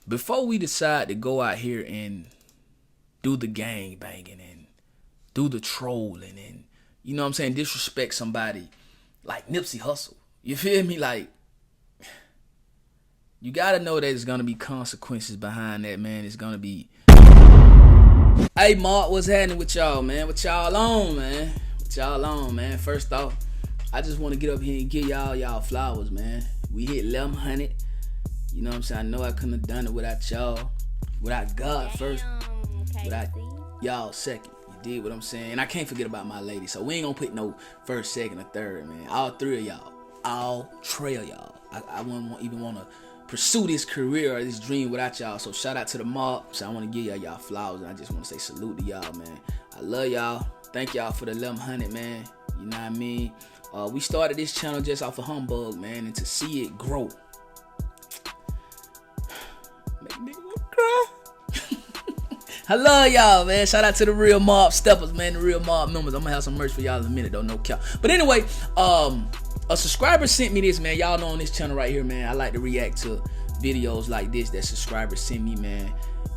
before we decide to go out here and do the gang banging and do the trolling and, you know what I'm saying, disrespect somebody like Nipsey Hussle, you feel me? Like, you gotta know that there's gonna be consequences behind that, man. It's gonna be. Hey, Mark, what's happening with y'all, man? What y'all on, man? What y'all on, man? First off, I just want to get up here and give y'all flowers, man. We hit 1100. You know what I'm saying? I know I couldn't have done it without y'all, without God first, without y'all second. You did what I'm saying? And I can't forget about my lady. So we ain't gonna put no first, second, or third, man. All three of y'all. All trail y'all. I wouldn't even want to pursue this career or this dream without y'all. So shout out to the mob. So I want to give y'all flowers, and I just want to say salute to y'all, man. I love y'all. Thank y'all for the 1100, man. You know what I mean? We started this channel just off of humbug, man, and to see it grow, make a nigga wanna cry. I love y'all, man. Shout out to the real mob steppers, man. The real mob members. I'm gonna have some merch for y'all in a minute, though, no cap. But anyway, a subscriber sent me this, man. Y'all know on this channel right here, man, I like to react to videos like this that subscribers send me, man,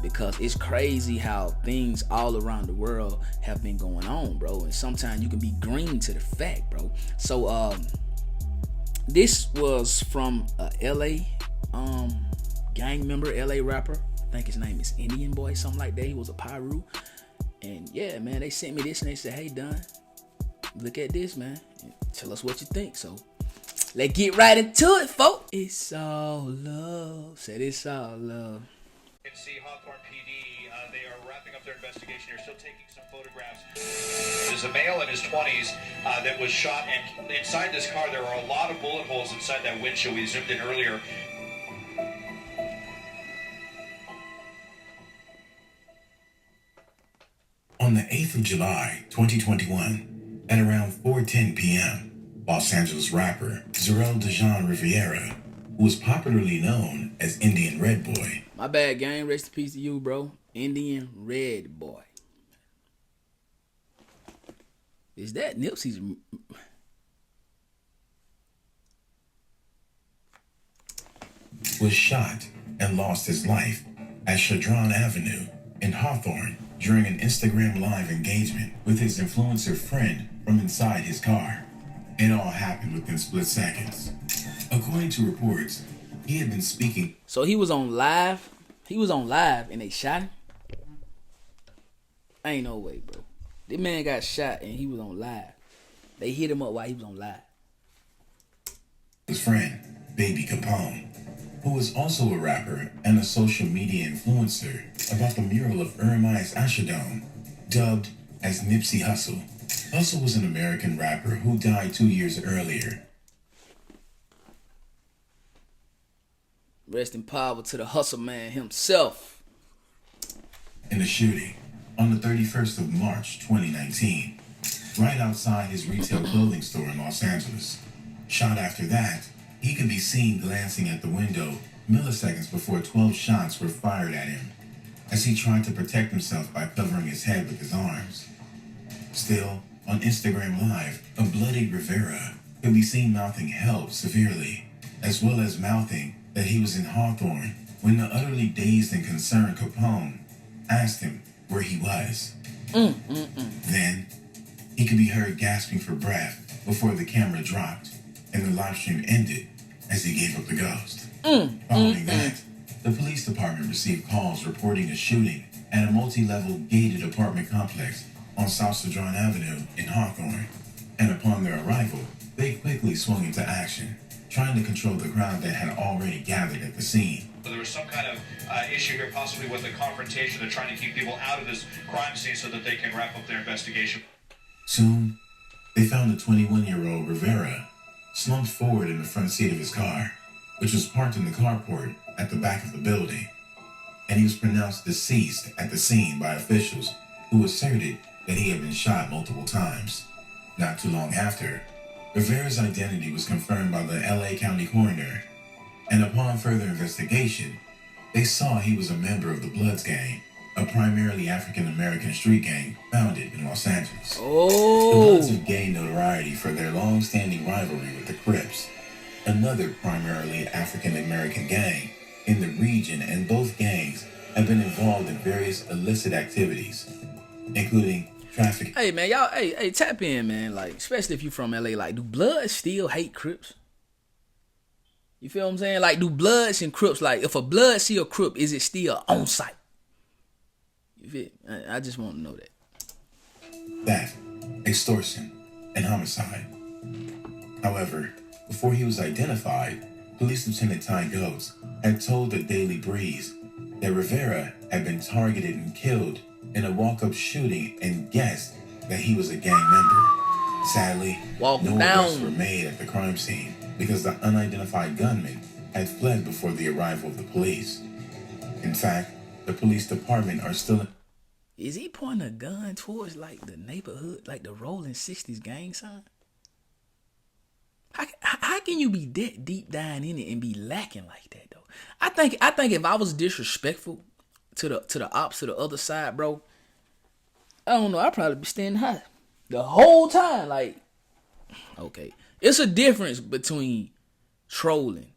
because it's crazy how things all around the world have been going on, bro. And sometimes you can be green to the fact, bro. So this was from a LA gang member, LA rapper. I think his name is Indian Boy, something like that. He was a PIRU. And yeah, man, they sent me this and they said, hey, Don, look at this, man. Tell us what you think. So let's get right into it, folks. It's all love. Said it's all love. You can see Hawthorne PD, they are wrapping up their investigation. They're still taking some photographs. There's a male in his 20s that was shot, and inside this car there are a lot of bullet holes inside that windshield. We zoomed in earlier. On the 8th of July, 2021, at around 4:10 p.m., Los Angeles rapper Zarel Dejan Rivera, who was popularly known as Indian REDBOY. My bad, gang. Rest in peace to you, bro. Indian REDBOY. Is that Nipsey's? Was shot and lost his life at Chadron Avenue in Hawthorne during an Instagram live engagement with his influencer friend from inside his car. It all happened within split seconds. According to reports, he had been speaking. So he was on live. He was on live and they shot him. Ain't no way, bro. This man got shot and he was on live. They hit him up while he was on live. His friend, Baby Capone, who is also a rapper and a social media influencer, about the mural of Ermai's Ashadome, dubbed as Nipsey Hussle. Hussle was an American rapper who died 2 years earlier. Rest in power to the hustle man himself. In a shooting on the 31st of March 2019, right outside his retail clothing store in Los Angeles. Shot after that, he can be seen glancing at the window milliseconds before 12 shots were fired at him as he tried to protect himself by covering his head with his arms. Still, on Instagram Live, a bloodied Rivera could be seen mouthing help severely, as well as mouthing that he was in Hawthorne when the utterly dazed and concerned Capone asked him where he was. Then, he could be heard gasping for breath before the camera dropped and the live stream ended as he gave up the ghost. Following that, the police department received calls reporting a shooting at a multi-level gated apartment complex on South Cedron Avenue in Hawthorne. And upon their arrival, they quickly swung into action, trying to control the crowd that had already gathered at the scene. There was some kind of issue here, possibly with a confrontation. They're trying to keep people out of this crime scene so that they can wrap up their investigation. Soon, they found a 21-year-old Rivera slumped forward in the front seat of his car, which was parked in the carport at the back of the building, and he was pronounced deceased at the scene by officials who asserted that he had been shot multiple times. Not too long after, Rivera's identity was confirmed by the LA County coroner, and upon further investigation, they saw he was a member of the Bloods gang, a primarily African-American street gang founded in Los Angeles. The Bloods have gained notoriety for their long-standing rivalry with the Crips, another primarily African-American gang in the region, and both gangs have been involved in various illicit activities, including trafficking. Hey man, y'all, hey, tap in, man. Like, especially if you from LA, like, do Bloods still hate Crips? You feel what I'm saying? Like, do Bloods and Crips, like, if a Blood see a Crip, is it still on site? You feel? I just want to know that. Theft, extortion, and homicide. However, before he was identified, Police Lieutenant Ty Goetz had told the Daily Breeze that Rivera had been targeted and killed in a walk-up shooting and guessed that he was a gang member. Sadly, no arrests were made at the crime scene because the unidentified gunman had fled before the arrival of the police. In fact, the police department are still... Is he pointing a gun towards, like, the neighborhood, like the rolling 60s gang sign? How can you be that deep down in it and be lacking like that, though? I think if I was disrespectful to the ops to the other side, bro, I don't know, I'd probably be standing high the whole time. Like, okay, it's a difference between trolling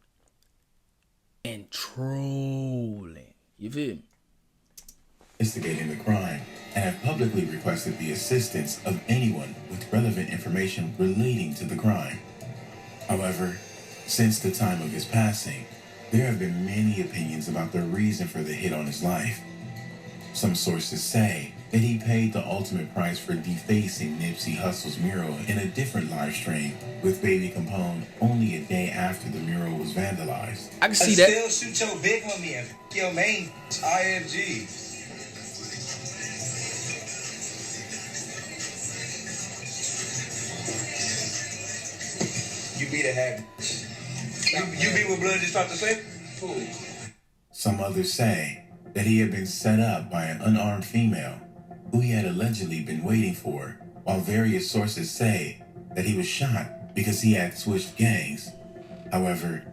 and trolling. You feel me? Instigating the crime and have publicly requested the assistance of anyone with relevant information relating to the crime. However, since the time of his passing, there have been many opinions about the reason for the hit on his life. Some sources say that he paid the ultimate price for defacing Nipsey Hussle's mural in a different live stream with Baby Capone only a day after the mural was vandalized. I can see that. Still shoot your big homie and your main IFG. You be the habit. You be what Blood just tried to say? Fool. Some others say that he had been set up by an unarmed female who he had allegedly been waiting for, while various sources say that he was shot because he had switched gangs. However,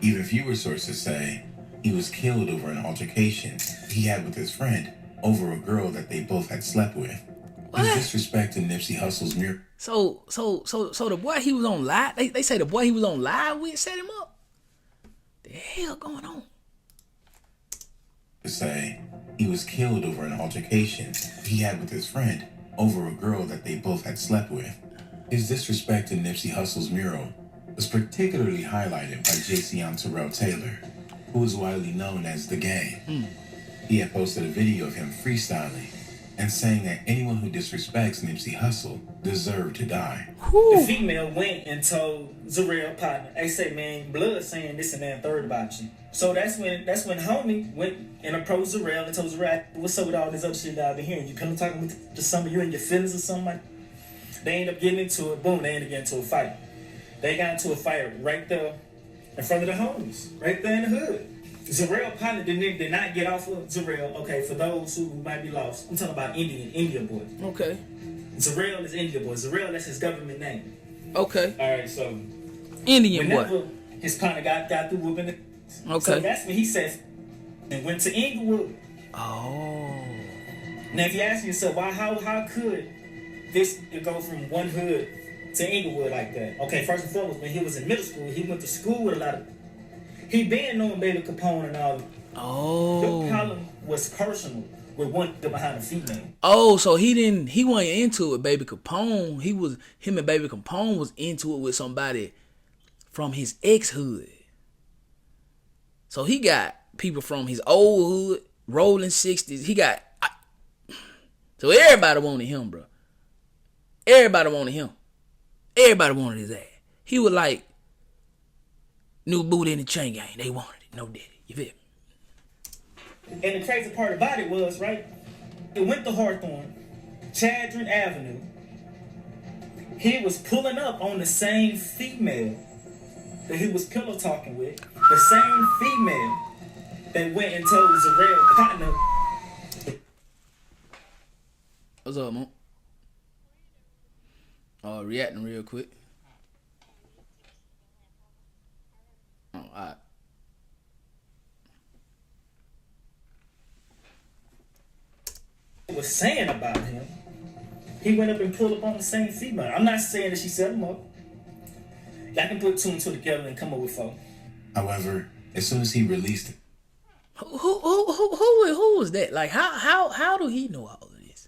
even fewer sources say he was killed over an altercation he had with his friend over a girl that they both had slept with. His disrespect to Nipsey Hussle's mural. So the boy he was on live, they say the boy he was on live with set him up? The hell going on? To say he was killed over an altercation he had with his friend over a girl that they both had slept with. His disrespect to Nipsey Hussle's mural was particularly highlighted by Jason Terrell Taylor, who is widely known as The Game. He had posted a video of him freestyling and saying that anyone who disrespects Nipsey Hussle deserved to die. The female went and told Zarrell partner, "Hey, say man, Blood saying this and that and third about you." So that's when homie went and approached Zarrell and told Zarrell, "What's up with all this other shit that I've been hearing? You come talking with some of you and your feelings or something like that?" They end up getting into it. Boom, they end up getting into a fight. They got into a fight right there in front of the homies, right there in the hood. Zarrell partner did not get off of Zarrell. Okay, for those who might be lost, I'm talking about India boy. Okay. Zarrell is India boy. Zarrell, that's his government name. Okay. All right, so Indian whenever boy. his partner got through whooping it. Okay. So that's when he said and went to Inglewood. Oh. Now if you ask yourself, how could this go from one hood to Inglewood like that? Okay, first and foremost, when he was in middle school, he went to school with a lot of. He been knowing Baby Capone and all. Oh. The problem was personal with one behind a female. Oh, so he wasn't into it, Baby Capone. Him and Baby Capone was into it with somebody from his ex-hood. So he got people from his old hood, rolling 60s. So everybody wanted him, bro. Everybody wanted him. Everybody wanted his ass. He was like new booty in the chain gang. They wanted it. No daddy. You feel me? And the crazy part about it was, right, it went to Hawthorne, Chadron Avenue. He was pulling up on the same female that he was pillow talking with. The same female that went and told Zarrell partner. What's up, man? Reacting real quick. Oh, alright. Was saying about him, he went up and pulled up on the same female. I'm not saying that she set him up. Y'all can put two and two together and come up with four. However, as soon as he released it, Who that? Like, how do he know all of this?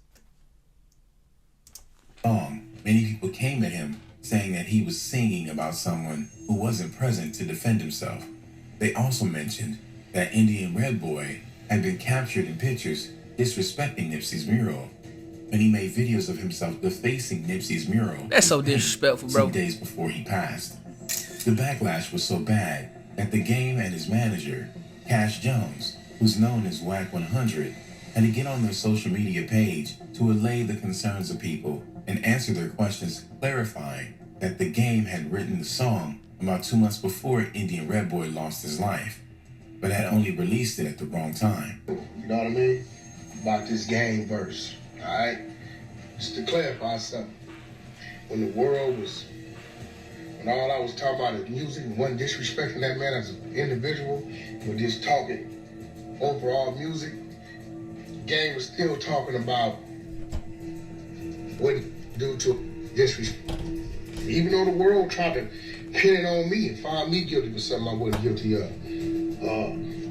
Many people came at him saying that he was singing about someone who wasn't present to defend himself. They also mentioned that Indian REDBOY had been captured in pictures disrespecting Nipsey's mural, and he made videos of himself defacing Nipsey's mural. That's so disrespectful, bro. 2 days before he passed. The backlash was so bad that the game and his manager, Cash Jones, who's known as Whack 100, had to get on their social media page to allay the concerns of people and answer their questions, clarifying that the game had written the song about 2 months before Indian REDBOY lost his life, but had only released it at the wrong time. You know what I mean? About this game verse, all right? Just to clarify something. When the world was, when all I was talking about is music, and wasn't disrespecting that man as an individual, but just talking overall music, game was still talking about what due to disrespect. Even though the world tried to pin it on me and find me guilty for something I wasn't guilty of.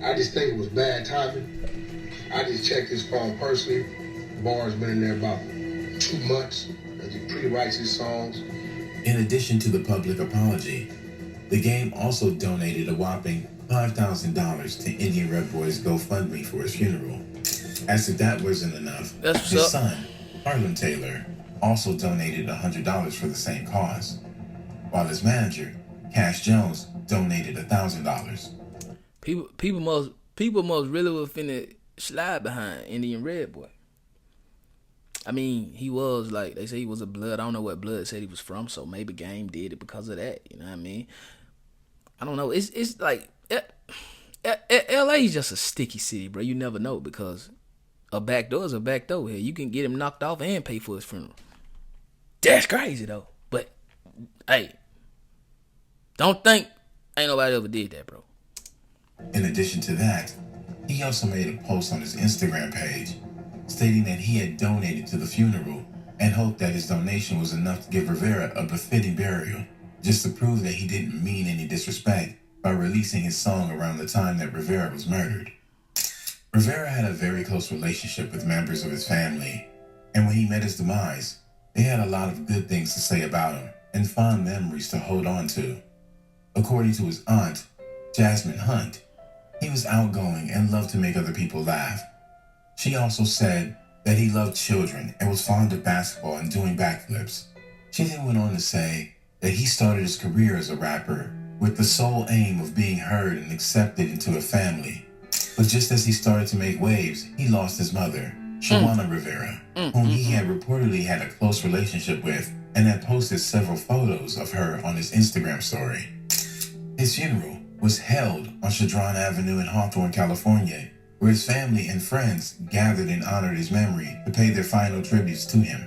I just think it was bad timing. I just checked his phone personally. Bar's been in there about 2 months as he pre-writes his songs. In addition to the public apology, the game also donated a whopping $5,000 to Indian REDBOY's GoFundMe for his funeral. As if that wasn't enough, his son, Harlan Taylor, also donated $100 for the same cause, while his manager, Cash Jones, donated $1,000. People must really was finna slide behind Indian REDBOY. I mean, he was, like they say, he was a blood. I don't know what blood said he was from, so maybe Game did it because of that. You know what I mean? I don't know. It's like LA is just a sticky city, bro. You never know, because a back door is a back door here. You can get him knocked off and pay for his funeral. That's crazy though. But hey, don't think ain't nobody ever did that, bro. In addition to that, he also made a post on his Instagram page stating that he had donated to the funeral and hoped that his donation was enough to give Rivera a befitting burial, just to prove that he didn't mean any disrespect by releasing his song around the time that Rivera was murdered. Rivera had a very close relationship with members of his family, and when he met his demise, they had a lot of good things to say about him and fond memories to hold on to. According to his aunt, Jasmine Hunt, he was outgoing and loved to make other people laugh. She also said that he loved children and was fond of basketball and doing backflips. She then went on to say that he started his career as a rapper with the sole aim of being heard and accepted into a family. But just as he started to make waves, he lost his mother, Shawana Rivera, whom he had reportedly had a close relationship with and had posted several photos of her on his Instagram story. His funeral was held on Chadron Avenue in Hawthorne, California, where his family and friends gathered and honored his memory to pay their final tributes to him.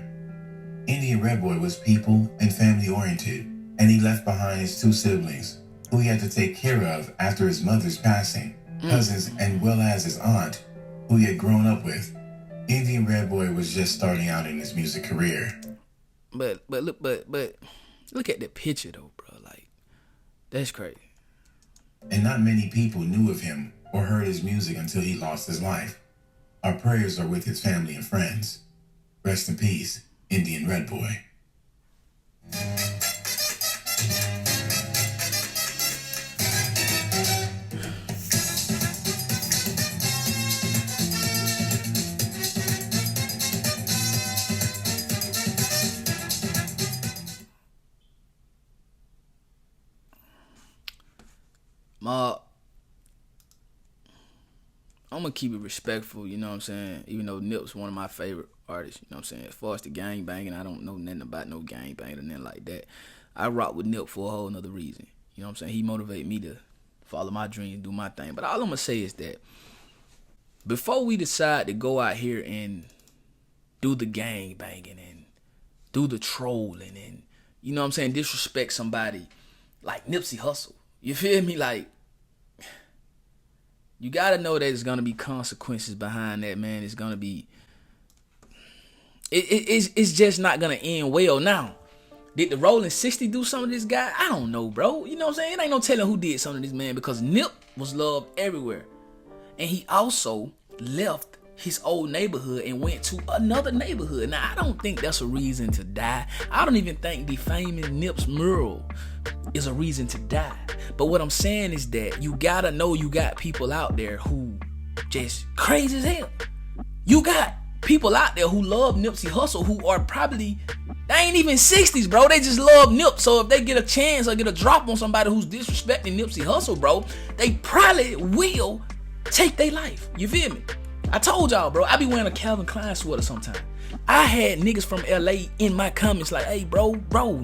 Indian REDBOY was people and family oriented, and he left behind his 2 siblings, who he had to take care of after his mother's passing, cousins, and well as his aunt, who he had grown up with. Indian REDBOY was just starting out in his music career. But look at the picture though, bro. Like, that's crazy. And not many people knew of him or heard his music until he lost his life. Our prayers are with his family and friends. Rest in peace, Indian REDBOY. I'm gonna keep it respectful, you know what I'm saying? Even though Nip's one of my favorite artists, you know what I'm saying? As far as the gang banging, I don't know nothing about no gang banging or nothing like that. I rock with Nip for a whole nother reason. You know what I'm saying? He motivated me to follow my dreams, do my thing. But all I'm gonna say is that before we decide to go out here and do the gang banging and do the trolling and, you know what I'm saying, disrespect somebody like Nipsey Hussle, you feel me? Like, you gotta know that there's gonna be consequences behind that, man. It's gonna be, it's just not gonna end well. Now, did the Rolling 60 do something to this guy? I don't know, bro. You know what I'm saying? It ain't no telling who did something to this man, because Nip was loved everywhere, and he also left his old neighborhood and went to another neighborhood. Now, I don't think that's a reason to die. I don't even think defaming Nip's mural is a reason to die. But what I'm saying is that you gotta know you got people out there who just crazy as hell. You got people out there who love Nipsey Hussle who are probably, they ain't even 60s, bro. They just love Nip. So if they get a chance or get a drop on somebody who's disrespecting Nipsey Hussle, bro, they probably will take their life. You feel me? I told y'all, bro, I be wearing a Calvin Klein sweater sometimes. I had niggas from LA in my comments like, hey, bro,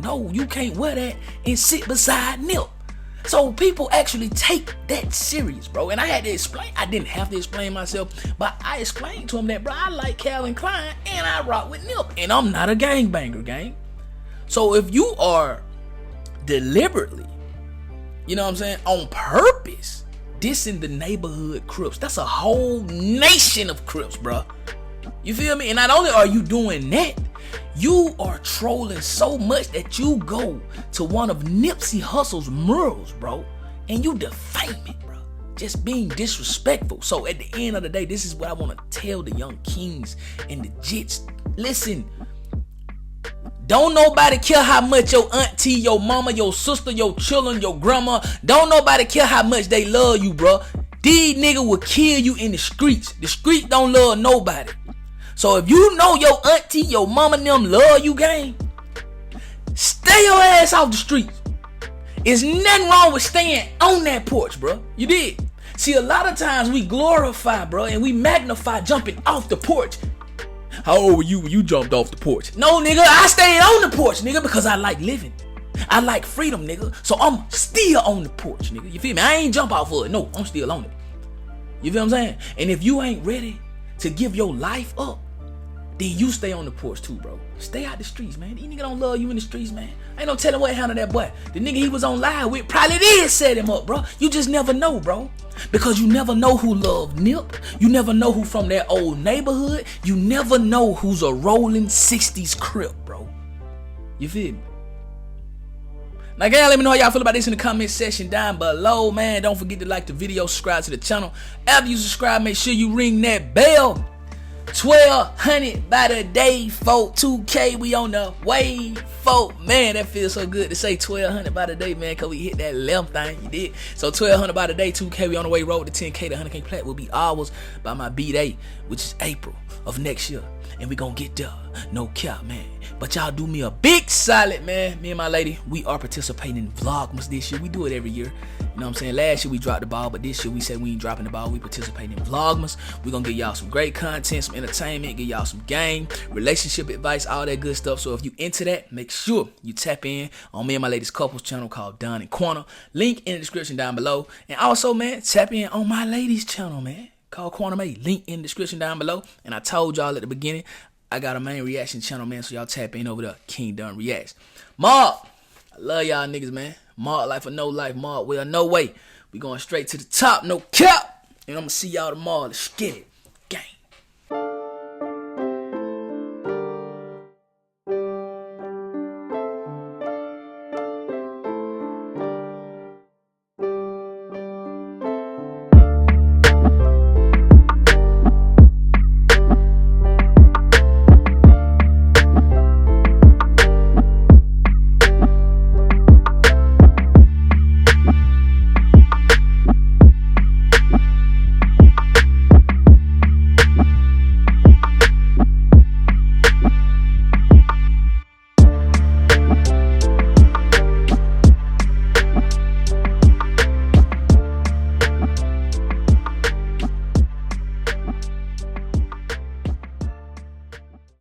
no, you can't wear that and sit beside Nip. So people actually take that serious, bro. And I had to explain. I didn't have to explain myself, but I explained to him that, bro, I like Calvin Klein and I rock with Nip. And I'm not a gangbanger, gang. So if you are deliberately, you know what I'm saying, on purpose, dissing the neighborhood Crips, that's a whole nation of Crips, bro. You feel me? And not only are you doing that, you are trolling so much that you go to one of Nipsey Hussle's murals, bro, and you defame it, bro. Just being disrespectful. So at the end of the day, this is what I want to tell the young kings and the jits. Listen, don't nobody care how much your auntie, your mama, your sister, your children, your grandma, don't nobody care how much they love you, bro. These niggas will kill you in the streets. The street don't love nobody. So if you know your auntie, your mama and them love you, gang, stay your ass off the streets. There's nothing wrong with staying on that porch, bro. You did. See, a lot of times we glorify, bro, and we magnify jumping off the porch. How old were you when you jumped off the porch? No, nigga, I stayed on the porch, nigga, because I like living. I like freedom, nigga. So I'm still on the porch, nigga. You feel me? I ain't jump off of it. No, I'm still on it. You feel what I'm saying? And if you ain't ready to give your life up, then you stay on the porch too, bro. Stay out the streets, man. These niggas don't love you in the streets, man. Ain't no telling what handled that boy. The nigga he was on live with probably did set him up, bro. You just never know, bro. Because you never know who loved Nip. You never know who from that old neighborhood. You never know who's a rolling 60s Crip, bro. You feel me? Now, gang, let me know how y'all feel about this in the comment section down below, man. Don't forget to like the video, subscribe to the channel. After you subscribe, make sure you ring that bell. 1200 by the day, folk. 2K, we on the way, folk. Man, that feels so good to say 1200 by the day, man, because we hit that limb thing, you did. So 1200 by the day, 2K, we on the way, road to 10K. The 100K plat will be ours by my B-Day, which is April of next year. And we gonna get there, no cap, man. But y'all do me a big solid, man. Me and my lady, we are participating in Vlogmas this year. We do it every year. You know what I'm saying? Last year we dropped the ball, but this year we said we ain't dropping the ball. We participating in Vlogmas. We gonna give y'all some great content, some entertainment, give y'all some game, relationship advice, all that good stuff. So if you into that, make sure you tap in on me and my lady's couples channel called Don and Quanah. Link in the description down below. And also, man, tap in on my lady's channel, man, called Quanah May. Link in the description down below. And I told y'all at the beginning, I got a main reaction channel, man, so y'all tap in over there. King Don Reacts. Mark, I love y'all niggas, man. Mark life or no life, Mark well, no way. We going straight to the top, no cap. And I'm gonna see y'all tomorrow. Let's get it.